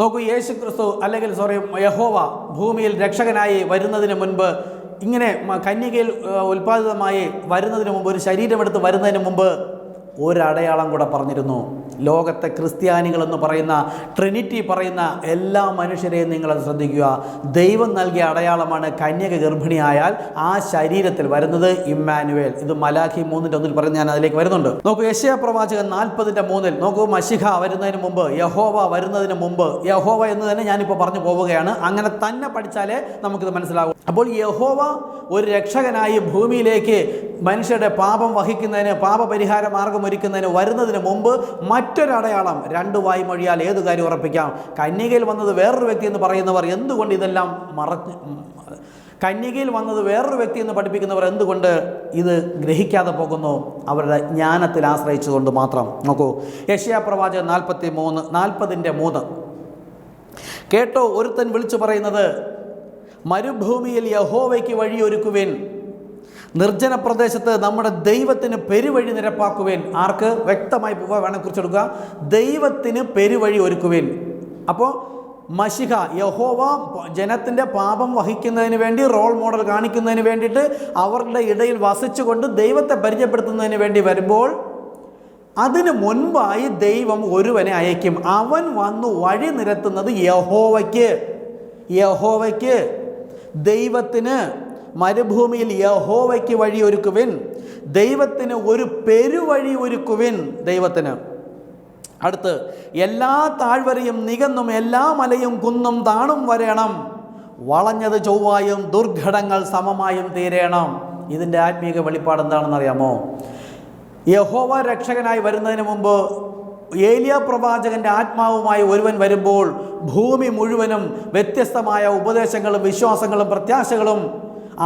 നോക്കൂ, യേശു ക്രിസ്തു അല്ലെങ്കിൽ യഹോവ ഭൂമിയിൽ രക്ഷകനായി വരുന്നതിന് മുൻപ്, ഇങ്ങനെ കന്യകയിൽ ഉൽപ്പാദിതമായി വരുന്നതിന് മുമ്പ്, ഒരു ശരീരമെടുത്ത് വരുന്നതിന് മുമ്പ് ഒരടയാളം കൂടെ പറഞ്ഞിരുന്നു. ലോകത്തെ ക്രിസ്ത്യാനികളെന്ന് പറയുന്ന, ട്രിനിറ്റി പറയുന്ന എല്ലാ മനുഷ്യരെയും നിങ്ങളത് ശ്രദ്ധിക്കുക. ദൈവം നൽകിയ അടയാളമാണ് കന്യക ഗർഭിണിയായാൽ ആ ശരീരത്തിൽ വരുന്നത് ഇമ്മാനുവേൽ. ഇത് മലാഖി 3:1 പറയുന്നത്, ഞാൻ അതിലേക്ക് വരുന്നുണ്ട്. നോക്കൂ, യെശയ്യാ പ്രവാചകൻ 40:3 നോക്കൂ, മശിഹ വരുന്നതിന് മുമ്പ്, യഹോവ വരുന്നതിന് മുമ്പ്, യഹോവ എന്ന് തന്നെ ഞാനിപ്പോൾ പറഞ്ഞു പോവുകയാണ്. അങ്ങനെ തന്നെ പഠിച്ചാലേ നമുക്കിത് മനസ്സിലാകും. അപ്പോൾ യഹോവ ഒരു രക്ഷകനായി ഭൂമിയിലേക്ക് മനുഷ്യരുടെ പാപം വഹിക്കുന്നതിന്, പാപപരിഹാര മാർഗം ഒരുക്കുന്നതിന് വരുന്നതിന് മുമ്പ് മറ്റൊരടയാളം. 2 വായ്മൊഴിയാൽ ഏത് കാര്യം ഉറപ്പിക്കാം. കന്യകയിൽ വന്നത് വേറൊരു വ്യക്തി എന്ന് പറയുന്നവർ എന്തുകൊണ്ട് ഇതെല്ലാം കന്യകയിൽ വന്നത് വേറൊരു വ്യക്തി എന്ന് പഠിപ്പിക്കുന്നവർ എന്തുകൊണ്ട് ഇത് ഗ്രഹിക്കാതെ പോകുന്നു? അവരുടെ ജ്ഞാനത്തിൽ ആശ്രയിച്ചുകൊണ്ട് മാത്രം. നോക്കൂ, യെശയ്യാ പ്രവാചകൻ 40:3 കേട്ടോ, ഒരുത്തൻ വിളിച്ചു പറയുന്നത്, മരുഭൂമിയിൽ യഹോവയ്ക്ക് വഴിയൊരുക്കുവിൻ, നിർജ്ജന പ്രദേശത്ത് നമ്മുടെ ദൈവത്തിന് പെരുവഴി നിരപ്പാക്കുവിൻ. ആർക്ക്? വ്യക്തമായി വേണം കുറിച്ചെടുക്കുക. ദൈവത്തിന് പെരുവഴി ഒരുക്കുവിൻ. അപ്പോൾ മശിഹ, യഹോവ ജനത്തിൻ്റെ പാപം വഹിക്കുന്നതിന് വേണ്ടി, റോൾ മോഡൽ കാണിക്കുന്നതിന് വേണ്ടിയിട്ട്, അവരുടെ ഇടയിൽ വസിച്ചുകൊണ്ട് ദൈവത്തെ പരിചയപ്പെടുത്തുന്നതിന് വേണ്ടി വരുമ്പോൾ, അതിനു മുൻപായി ദൈവം ഒരുവനെ അയക്കും. അവൻ വന്നു വഴി നിരത്തുന്നത് യഹോവയ്ക്ക് ദൈവത്തിന് മരുഭൂമിയിൽ യഹോവയ്ക്ക് വഴി ഒരുക്കുവിൻ, ദൈവത്തിന് ഒരു പെരുവഴി ഒരുക്കുവിൻ. ദൈവത്തിന് അടുത്ത്, എല്ലാ താഴ്വരയും നികന്നും എല്ലാ മലയും കുന്നും താണും വരേണം, വളഞ്ഞത് ചൊവ്വായും ദുർഘടങ്ങൾ സമമായും തീരേണം. ഇതിൻ്റെ ആത്മീക വെളിപ്പാട് എന്താണെന്ന് അറിയാമോ? യഹോവ രക്ഷകനായി വരുന്നതിന് മുമ്പ് ഏലിയാ പ്രവാചകന്റെ ആത്മാവുമായി ഒരുവൻ വരുമ്പോൾ ഭൂമി മുഴുവനും വ്യത്യസ്തമായ ഉപദേശങ്ങളും വിശ്വാസങ്ങളും പ്രത്യാശകളും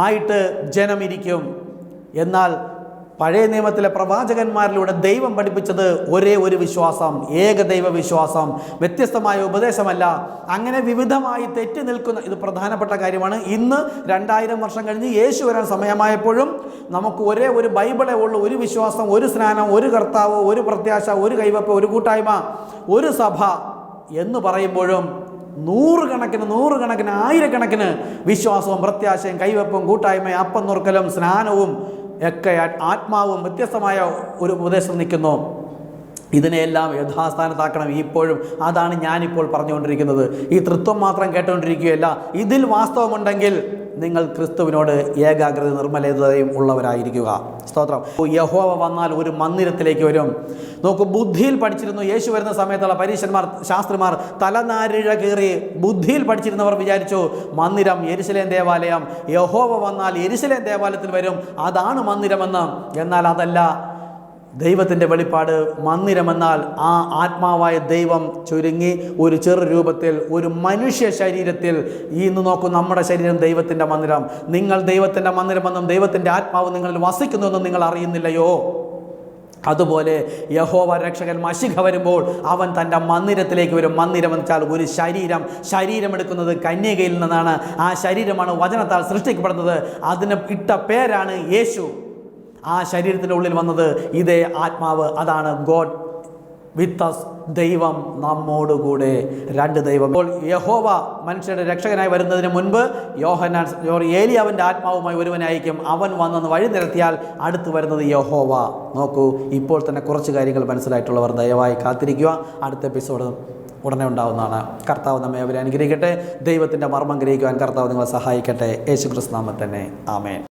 ആയിട്ട് ജനമിരിക്കും. എന്നാൽ പഴയ നിയമത്തിലെ പ്രവാചകന്മാരിലൂടെ ദൈവം പഠിപ്പിച്ചത് ഒരേ ഒരു വിശ്വാസം, ഏകദൈവ വിശ്വാസം, വ്യത്യസ്തമായ ഉപദേശമല്ല. അങ്ങനെ വിവിധമായി തെറ്റി നിൽക്കുന്ന, ഇത് പ്രധാനപ്പെട്ട കാര്യമാണ്. ഇന്ന് 2000 വർഷം കഴിഞ്ഞ് യേശു വരാൻ സമയമായപ്പോഴും നമുക്ക് ഒരേ ഒരു ബൈബിളേ ഉള്ളൂ, ഒരു വിശ്വാസം, ഒരു സ്നാനം, ഒരു കർത്താവ്, ഒരു പ്രത്യാശ, ഒരു കൈവപ്പ്, ഒരു കൂട്ടായ്മ, ഒരു സഭ എന്ന് പറയുമ്പോഴും നൂറുകണക്കിന് ആയിരക്കണക്കിന് വിശ്വാസവും പ്രത്യാശയും കൈവപ്പും കൂട്ടായ്മയും അപ്പം നുറുക്കലും സ്നാനവും ഒക്കെ ആത്മാവും വ്യത്യസ്തമായ ഒരു ഉപദേശം നിൽക്കുന്നു. ഇതിനെല്ലാം യഥാസ്ഥാനത്താക്കണം. ഇപ്പോഴും അതാണ് ഞാനിപ്പോൾ പറഞ്ഞുകൊണ്ടിരിക്കുന്നത്. ഈ തൃത്വം മാത്രം കേട്ടുകൊണ്ടിരിക്കുകയല്ല. ഇതിൽ വാസ്തവമുണ്ടെങ്കിൽ നിങ്ങൾ ക്രിസ്തുവിനോട് ഏകാഗ്രത നിർമ്മലതയും ഉള്ളവരായിരിക്കുക. സ്തോത്രം. യഹോവ വന്നാൽ ഒരു മന്ദിരത്തിലേക്ക് വരും. നോക്കൂ, ബുദ്ധിയിൽ പഠിച്ചിരുന്നു. യേശു വരുന്ന സമയത്തുള്ള പരീശന്മാർ, ശാസ്ത്രിമാർ തലനാരിഴ കീറി ബുദ്ധിയിൽ പഠിച്ചിരുന്നവർ വിചാരിച്ചു മന്ദിരം യെരുശലേം ദേവാലയം, യഹോവ വന്നാൽ യെരുശലേം ദേവാലയത്തിൽ വരും, അതാണ് മന്ദിരമെന്ന്. എന്നാൽ അതല്ല ദൈവത്തിൻ്റെ വെളിപ്പാട്. മന്ദിരമെന്നാൽ ആ ആത്മാവായ ദൈവം ചുരുങ്ങി ഒരു ചെറു രൂപത്തിൽ, ഒരു മനുഷ്യ ശരീരത്തിൽ. ഇന്ന് നോക്കൂ, നമ്മുടെ ശരീരം ദൈവത്തിൻ്റെ മന്ദിരം. നിങ്ങൾ ദൈവത്തിൻ്റെ മന്ദിരമെന്നും ദൈവത്തിൻ്റെ ആത്മാവ് നിങ്ങളിൽ വസിക്കുന്നുവെന്നും നിങ്ങൾ അറിയുന്നില്ലയോ? അതുപോലെ യഹോവ രക്ഷകൻ മശിഹ വരുമ്പോൾ അവൻ തൻ്റെ മന്ദിരത്തിലേക്ക് വരും. മന്ദിരം എന്ന് വെച്ചാൽ ഒരു ശരീരമെടുക്കുന്നത് കന്യകയിൽ നിന്നാണ്. ആ ശരീരമാണ് വചനത്താൽ സൃഷ്ടിക്കപ്പെടുന്നത്. അതിന് ഇട്ട പേരാണ് യേശു. ആ ശരീരത്തിൻ്റെ ഉള്ളിൽ വന്നത് ഇതേ ആത്മാവ്. അതാണ് ഗോഡ് വിത്ത് അസ്, ദൈവം നമ്മോടുകൂടെ. 2 ദൈവം. അപ്പോൾ യഹോവ മനുഷ്യരുടെ രക്ഷകനായി വരുന്നതിന് മുൻപ് ഏലിയാവിൻ്റെ ആത്മാവുമായി ഒരുവനായിരിക്കും. അവൻ വന്നെന്ന് വഴി നിരത്തിയാൽ അടുത്ത് വരുന്നത് യഹോവ. നോക്കൂ, ഇപ്പോൾ തന്നെ കുറച്ച് കാര്യങ്ങൾ മനസ്സിലായിട്ടുള്ളവർ ദയവായി കാത്തിരിക്കുക. അടുത്ത എപ്പിസോഡ് ഉടനെ ഉണ്ടാവുന്നതാണ്. കർത്താവ് നമ്മെ അവരെ അനുഗ്രഹിക്കട്ടെ. ദൈവത്തിൻ്റെ മർമ്മം ഗ്രഹിക്കുവാൻ കർത്താവ് നിങ്ങളെ സഹായിക്കട്ടെ. യേശുക്രിസ്തു നാമത്തിൽ തന്നെ ആമേൻ.